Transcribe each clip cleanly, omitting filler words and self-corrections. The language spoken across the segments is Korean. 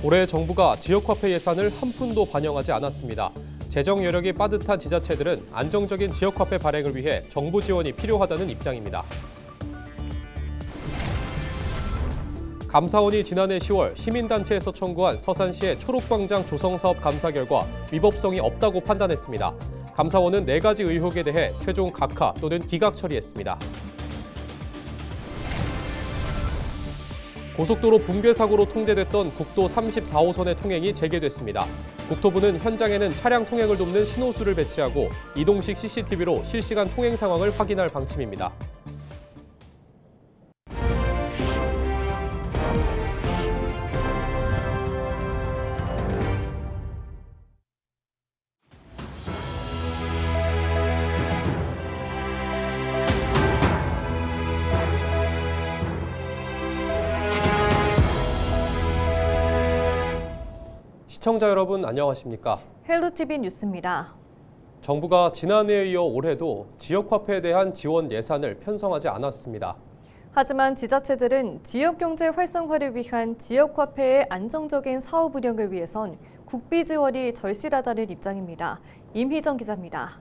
올해 정부가 지역화폐 예산을 한 푼도 반영하지 않았습니다. 재정 여력이 빠듯한 지자체들은 안정적인 지역화폐 발행을 위해 정부 지원이 필요하다는 입장입니다. 감사원이 지난해 10월 시민단체에서 청구한 서산시의 초록광장 조성사업 감사 결과 위법성이 없다고 판단했습니다. 감사원은 4가지 의혹에 대해 최종 각하 또는 기각 처리했습니다. 고속도로 붕괴 사고로 통제됐던 국도 34호선의 통행이 재개됐습니다. 국토부는 현장에는 차량 통행을 돕는 신호수를 배치하고 이동식 CCTV로 실시간 통행 상황을 확인할 방침입니다. 시청자 여러분 안녕하십니까? 헬로티비 뉴스입니다. 정부가 지난해에 이어 올해도 지역화폐에 대한 지원 예산을 편성하지 않았습니다. 하지만 지자체들은 지역경제 활성화를 위한 지역화폐의 안정적인 사업 운영을 위해선 국비 지원이 절실하다는 입장입니다. 임희정 기자입니다.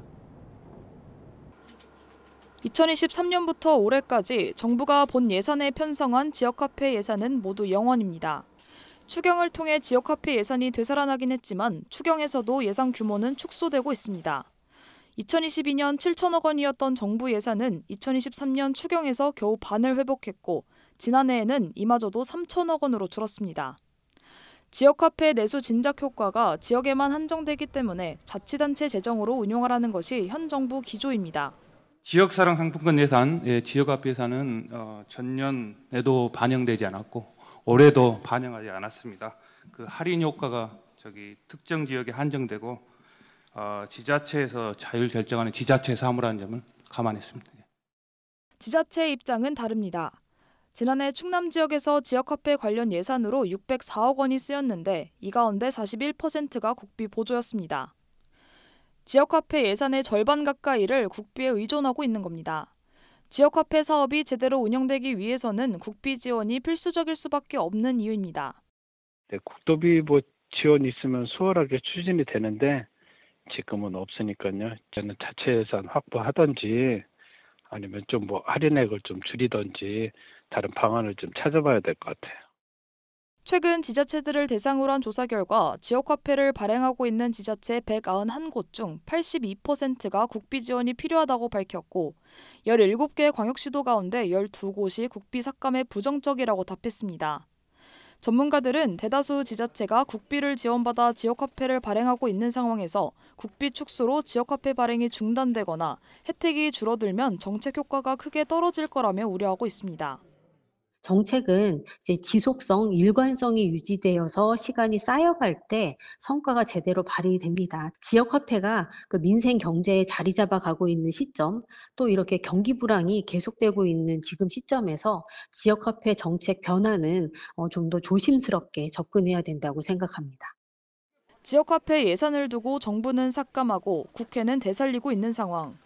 2023년부터 올해까지 정부가 본 예산에 편성한 지역화폐 예산은 모두 0원입니다. 추경을 통해 지역화폐 예산이 되살아나긴 했지만 추경에서도 예산 규모는 축소되고 있습니다. 2022년 7천억 원이었던 정부 예산은 2023년 추경에서 겨우 반을 회복했고 지난해에는 이마저도 3천억 원으로 줄었습니다. 지역화폐 내수 진작 효과가 지역에만 한정되기 때문에 자치단체 재정으로 운용하라는 것이 현 정부 기조입니다. 지역사랑 상품권 예산, 지역화폐 예산은 전년에도 반영되지 않았고 올해도 반영하지 않았습니다. 그 할인 효과가 특정 지역에 한정되고 지자체에서 자율 결정하는 지자체 사무라는 점을 감안했습니다. 지자체의 입장은 다릅니다. 지난해 충남 지역에서 지역화폐 관련 예산으로 604억 원이 쓰였는데 이 가운데 41%가 국비 보조였습니다. 지역화폐 예산의 절반 가까이를 국비에 의존하고 있는 겁니다. 지역화폐 사업이 제대로 운영되기 위해서는 국비 지원이 필수적일 수밖에 없는 이유입니다. 네, 국도비 지원이 있으면 수월하게 추진이 되는데 지금은 없으니까요. 저는 자체 예산 확보하든지 아니면 좀 할인액을 좀 줄이든지 다른 방안을 좀 찾아봐야 될 것 같아요. 최근 지자체들을 대상으로 한 조사 결과 지역화폐를 발행하고 있는 지자체 191곳 중 82%가 국비 지원이 필요하다고 밝혔고 17개 광역시도 가운데 12곳이 국비 삭감에 부정적이라고 답했습니다. 전문가들은 대다수 지자체가 국비를 지원받아 지역화폐를 발행하고 있는 상황에서 국비 축소로 지역화폐 발행이 중단되거나 혜택이 줄어들면 정책 효과가 크게 떨어질 거라며 우려하고 있습니다. 정책은 이제 지속성, 일관성이 유지되어서 시간이 쌓여갈 때 성과가 제대로 발휘됩니다. 지역화폐가 그 민생 경제에 자리 잡아가고 있는 시점, 또 이렇게 경기 불황이 계속되고 있는 지금 시점에서 지역화폐 정책 변화는 좀 더 조심스럽게 접근해야 된다고 생각합니다. 지역화폐 예산을 두고 정부는 삭감하고 국회는 되살리고 있는 상황.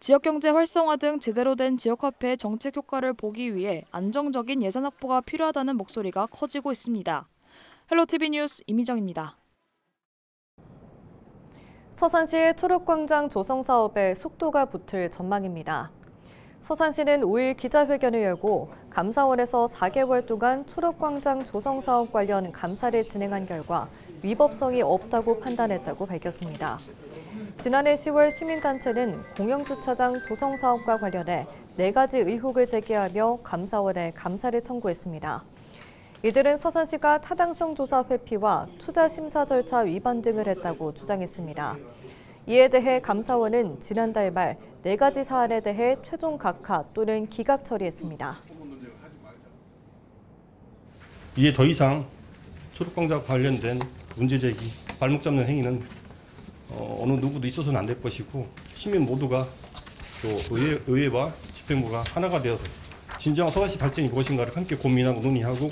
지역경제 활성화 등 제대로 된 지역화폐의 정책 효과를 보기 위해 안정적인 예산 확보가 필요하다는 목소리가 커지고 있습니다. 헬로티비 뉴스 임희정입니다. 서산시의 초록광장 조성 사업에 속도가 붙을 전망입니다. 서산시는 5일 기자회견을 열고 감사원에서 4개월 동안 초록광장 조성 사업 관련 감사를 진행한 결과 위법성이 없다고 판단했다고 밝혔습니다. 지난해 10월 시민단체는 공영주차장 조성 사업과 관련해 4가지 의혹을 제기하며 감사원에 감사를 청구했습니다. 이들은 서산시가 타당성 조사 회피와 투자 심사 절차 위반 등을 했다고 주장했습니다. 이에 대해 감사원은 지난달 말 4가지 사안에 대해 최종 각하 또는 기각 처리했습니다. 이제 더 이상 초록광장 관련된 문제제기, 발목 잡는 행위는 어느 누구도 있어서는 안 될 것이고 시민 모두가 또 의회와 집행부가 하나가 되어서 진정한 서산시 발전이 무엇인가를 함께 고민하고 논의하고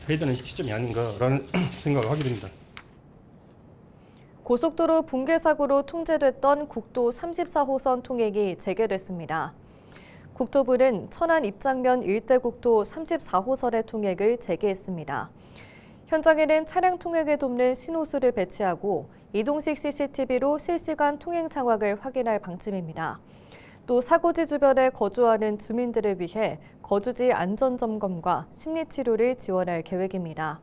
해야 되는 시점이 아닌가라는 생각을 하게 됩니다. 고속도로 붕괴 사고로 통제됐던 국도 34호선 통행이 재개됐습니다. 국토부는 천안 입장면 일대 국도 34호선의 통행을 재개했습니다. 현장에는 차량 통행을 돕는 신호수를 배치하고 이동식 CCTV로 실시간 통행 상황을 확인할 방침입니다. 또 사고지 주변에 거주하는 주민들을 위해 거주지 안전점검과 심리치료를 지원할 계획입니다.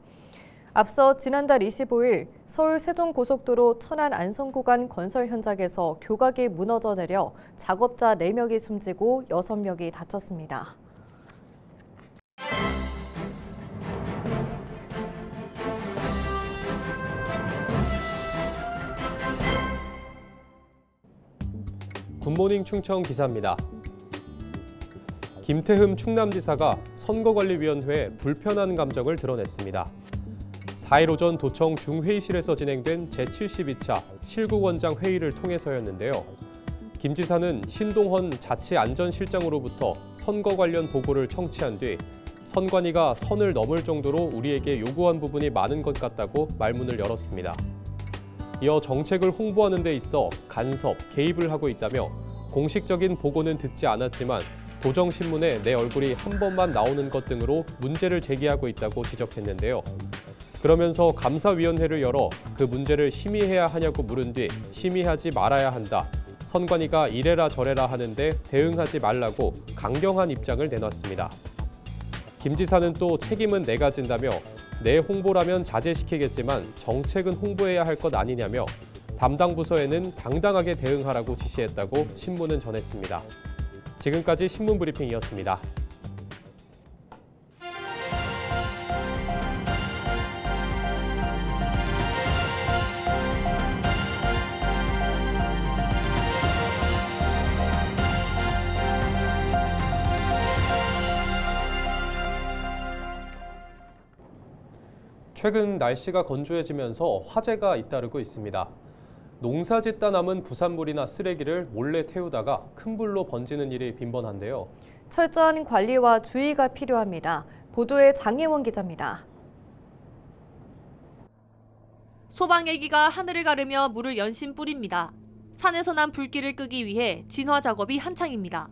앞서 지난달 25일 서울 세종고속도로 천안 안성 구간 건설 현장에서 교각이 무너져 내려 작업자 4명이 숨지고 6명이 다쳤습니다. 굿모닝 충청 기사입니다. 김태흠 충남지사가 선거관리위원회에 불편한 감정을 드러냈습니다. 4일 오전 도청 중회의실에서 진행된 제72차 실구원장 회의를 통해서였는데요. 김 지사는 신동헌 자치안전실장으로부터 선거 관련 보고를 청취한 뒤 선관위가 선을 넘을 정도로 우리에게 요구한 부분이 많은 것 같다고 말문을 열었습니다. 이어 정책을 홍보하는 데 있어 간섭, 개입을 하고 있다며 공식적인 보고는 듣지 않았지만 도정신문에 내 얼굴이 한 번만 나오는 것 등으로 문제를 제기하고 있다고 지적했는데요. 그러면서 감사위원회를 열어 그 문제를 심의해야 하냐고 물은 뒤 심의하지 말아야 한다. 선관위가 이래라 저래라 하는데 대응하지 말라고 강경한 입장을 내놨습니다. 김 지사는 또 책임은 내가 진다며 내 홍보라면 자제시키겠지만 정책은 홍보해야 할 것 아니냐며 담당 부서에는 당당하게 대응하라고 지시했다고 신문은 전했습니다. 지금까지 신문 브리핑이었습니다. 최근 날씨가 건조해지면서 화재가 잇따르고 있습니다. 농사짓다 남은 부산물이나 쓰레기를 몰래 태우다가 큰 불로 번지는 일이 빈번한데요. 철저한 관리와 주의가 필요합니다. 보도에 장혜원 기자입니다. 소방헬기가 하늘을 가르며 물을 연신 뿌립니다. 산에서 난 불길을 끄기 위해 진화 작업이 한창입니다.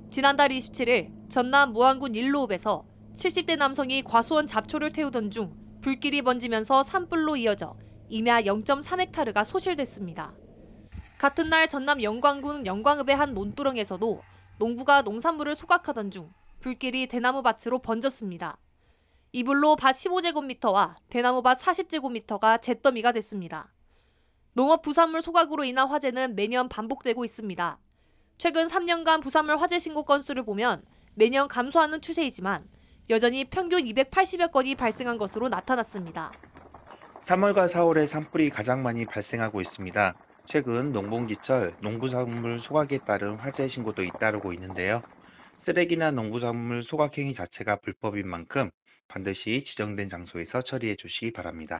지난달 27일 전남 무안군 일로읍에서 70대 남성이 과수원 잡초를 태우던 중 불길이 번지면서 산불로 이어져 임야 0.3헥타르가 소실됐습니다. 같은 날 전남 영광군 영광읍의 한 논두렁에서도 농부가 농산물을 소각하던 중 불길이 대나무밭으로 번졌습니다. 이 불로 밭 15제곱미터와 대나무밭 40제곱미터가 잿더미가 됐습니다. 농업 부산물 소각으로 인한 화재는 매년 반복되고 있습니다. 최근 3년간 부산물 화재 신고 건수를 보면 매년 감소하는 추세이지만 여전히 평균 280여 건이 발생한 것으로 나타났습니다. 3월과 4월에 산불이 가장 많이 발생하고 있습니다. 최근 농번기철 농부산물 소각에 따른 화재 신고도 잇따르고 있는데요. 쓰레기나 농부산물 소각 행위 자체가 불법인 만큼 반드시 지정된 장소에서 처리해 주시기 바랍니다.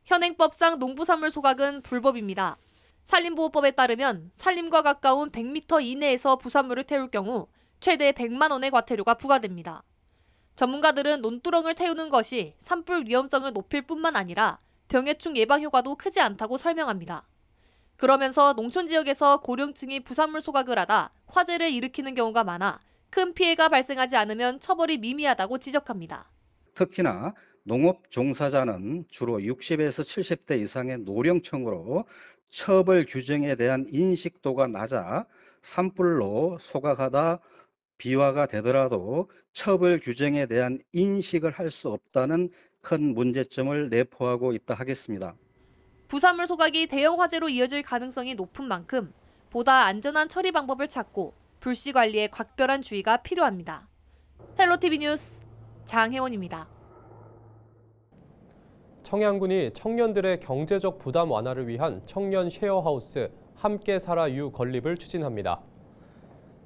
현행법상 농부산물 소각은 불법입니다. 산림보호법에 따르면 산림과 가까운 100m 이내에서 부산물을 태울 경우 최대 100만 원의 과태료가 부과됩니다. 전문가들은 논두렁을 태우는 것이 산불 위험성을 높일 뿐만 아니라 병해충 예방 효과도 크지 않다고 설명합니다. 그러면서 농촌 지역에서 고령층이 부산물 소각을 하다 화재를 일으키는 경우가 많아 큰 피해가 발생하지 않으면 처벌이 미미하다고 지적합니다. 특히나 농업 종사자는 주로 60에서 70대 이상의 노령층으로 처벌 규정에 대한 인식도가 낮아 산불로 소각하다 비화가 되더라도 처벌 규정에 대한 인식을 할 수 없다는 큰 문제점을 내포하고 있다 하겠습니다. 부산물 소각이 대형 화재로 이어질 가능성이 높은 만큼 보다 안전한 처리 방법을 찾고 불씨 관리에 각별한 주의가 필요합니다. 헬로티비 뉴스 장혜원입니다. 청양군이 청년들의 경제적 부담 완화를 위한 청년 쉐어하우스 함께 살아 유 건립을 추진합니다.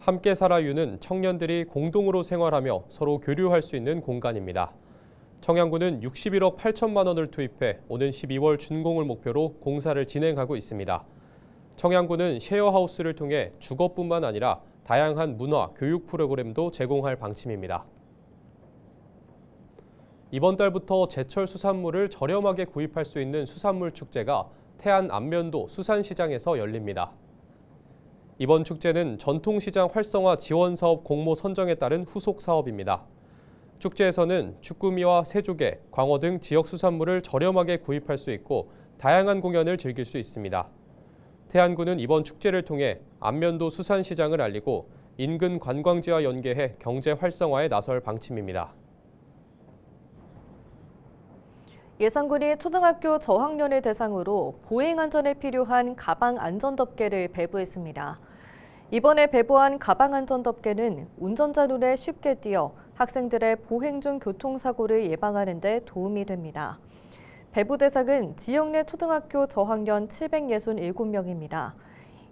함께 살아 유는 청년들이 공동으로 생활하며 서로 교류할 수 있는 공간입니다. 청양군은 61억 8천만 원을 투입해 오는 12월 준공을 목표로 공사를 진행하고 있습니다. 청양군은 쉐어하우스를 통해 주거뿐만 아니라 다양한 문화, 교육 프로그램도 제공할 방침입니다. 이번 달부터 제철 수산물을 저렴하게 구입할 수 있는 수산물 축제가 태안 안면도 수산시장에서 열립니다. 이번 축제는 전통시장 활성화 지원 사업 공모 선정에 따른 후속 사업입니다. 축제에서는 쭈꾸미와 새조개, 광어 등 지역 수산물을 저렴하게 구입할 수 있고 다양한 공연을 즐길 수 있습니다. 태안군은 이번 축제를 통해 안면도 수산시장을 알리고 인근 관광지와 연계해 경제 활성화에 나설 방침입니다. 예산군이 초등학교 저학년을 대상으로 보행 안전에 필요한 가방 안전덮개를 배부했습니다. 이번에 배부한 가방 안전덮개는 운전자 눈에 쉽게 띄어 학생들의 보행 중 교통사고를 예방하는 데 도움이 됩니다. 배부 대상은 지역 내 초등학교 저학년 767명입니다.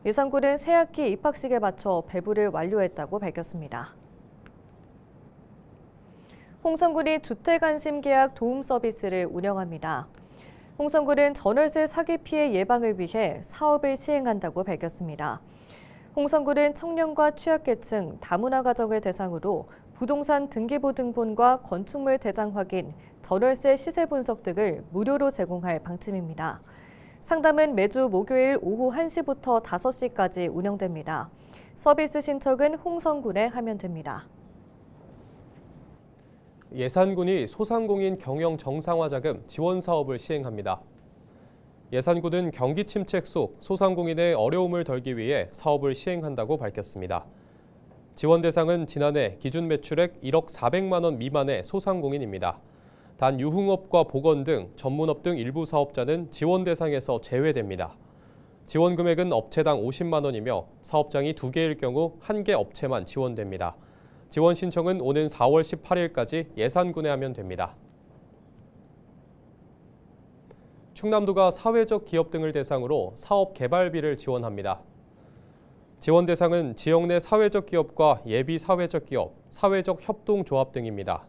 예산군은 새학기 입학식에 맞춰 배부를 완료했다고 밝혔습니다. 홍성군이 주택안심계약 도움 서비스를 운영합니다. 홍성군은 전월세 사기 피해 예방을 위해 사업을 시행한다고 밝혔습니다. 홍성군은 청년과 취약계층, 다문화 가정을 대상으로 부동산 등기부 등본과 건축물 대장 확인, 전월세 시세 분석 등을 무료로 제공할 방침입니다. 상담은 매주 목요일 오후 1시부터 5시까지 운영됩니다. 서비스 신청은 홍성군에 하면 됩니다. 예산군이 소상공인 경영 정상화 자금 지원 사업을 시행합니다. 예산군은 경기 침체 속 소상공인의 어려움을 덜기 위해 사업을 시행한다고 밝혔습니다. 지원 대상은 지난해 기준 매출액 1억 400만 원 미만의 소상공인입니다. 단 유흥업과 보건 등 전문업 등 일부 사업자는 지원 대상에서 제외됩니다. 지원 금액은 업체당 50만 원이며 사업장이 2개일 경우 1개 업체만 지원됩니다. 지원 신청은 오는 4월 18일까지 예산군에 하면 됩니다. 충남도가 사회적 기업 등을 대상으로 사업 개발비를 지원합니다. 지원 대상은 지역 내 사회적 기업과 예비 사회적 기업, 사회적 협동조합 등입니다.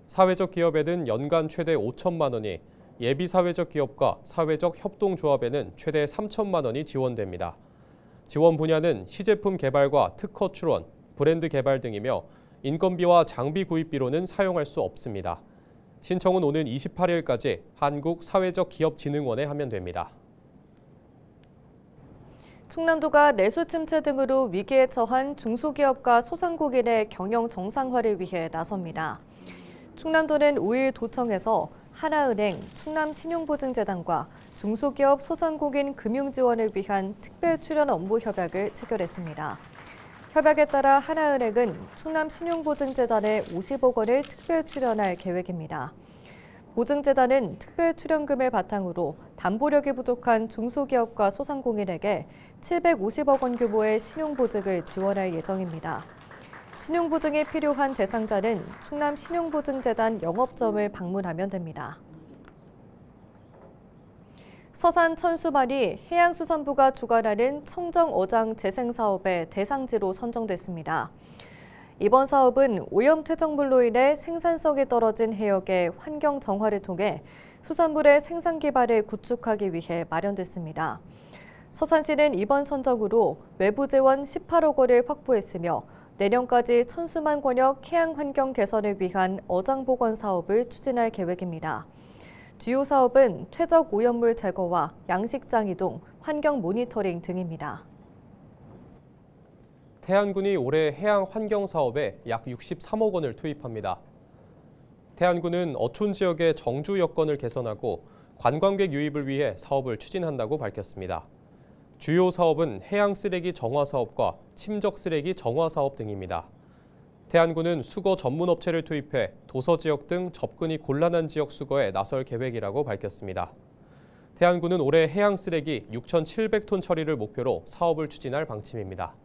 사회적 기업에는 연간 최대 5천만 원이, 예비 사회적 기업과 사회적 협동조합에는 최대 3천만 원이 지원됩니다. 지원 분야는 시제품 개발과 특허 출원, 브랜드 개발 등이며 인건비와 장비 구입비로는 사용할 수 없습니다. 신청은 오는 28일까지 한국사회적기업진흥원에 하면 됩니다. 충남도가 내수 침체 등으로 위기에 처한 중소기업과 소상공인의 경영 정상화를 위해 나섭니다. 충남도는 5일 도청에서 하나은행, 충남신용보증재단과 중소기업 소상공인 금융지원을 위한 특별 출연 업무 협약을 체결했습니다. 협약에 따라 하나은행은 충남신용보증재단에 50억 원을 특별 출연할 계획입니다. 보증재단은 특별 출연금을 바탕으로 담보력이 부족한 중소기업과 소상공인에게 750억 원 규모의 신용보증을 지원할 예정입니다. 신용보증이 필요한 대상자는 충남신용보증재단 영업점을 방문하면 됩니다. 서산 천수만이 해양수산부가 주관하는 청정어장 재생사업의 대상지로 선정됐습니다. 이번 사업은 오염 퇴적물로 인해 생산성이 떨어진 해역의 환경 정화를 통해 수산물의 생산 기반을 구축하기 위해 마련됐습니다. 서산시는 이번 선정으로 외부 재원 18억 원을 확보했으며 내년까지 천수만 권역 해양 환경 개선을 위한 어장 복원 사업을 추진할 계획입니다. 주요 사업은 퇴적 오염물 제거와 양식장 이동, 환경 모니터링 등입니다. 태안군이 올해 해양 환경 사업에 약 63억 원을 투입합니다. 태안군은 어촌 지역의 정주 여건을 개선하고 관광객 유입을 위해 사업을 추진한다고 밝혔습니다. 주요 사업은 해양 쓰레기 정화 사업과 침적 쓰레기 정화 사업 등입니다. 태안군은 수거 전문 업체를 투입해 도서 지역 등 접근이 곤란한 지역 수거에 나설 계획이라고 밝혔습니다. 태안군은 올해 해양 쓰레기 6,700톤 처리를 목표로 사업을 추진할 방침입니다.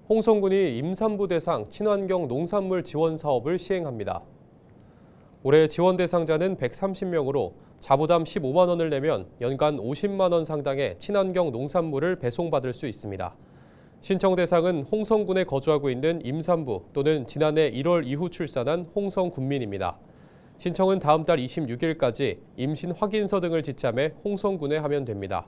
홍성군이 임산부 대상 친환경 농산물 지원 사업을 시행합니다. 올해 지원 대상자는 130명으로 자부담 15만 원을 내면 연간 50만 원 상당의 친환경 농산물을 배송받을 수 있습니다. 신청 대상은 홍성군에 거주하고 있는 임산부 또는 지난해 1월 이후 출산한 홍성군민입니다. 신청은 다음 달 26일까지 임신 확인서 등을 지참해 홍성군에 하면 됩니다.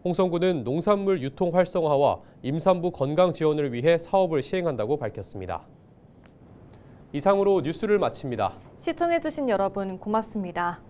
홍성군은 농산물 유통 활성화와 임산부 건강 지원을 위해 사업을 시행한다고 밝혔습니다. 이상으로 뉴스를 마칩니다. 시청해주신 여러분 고맙습니다.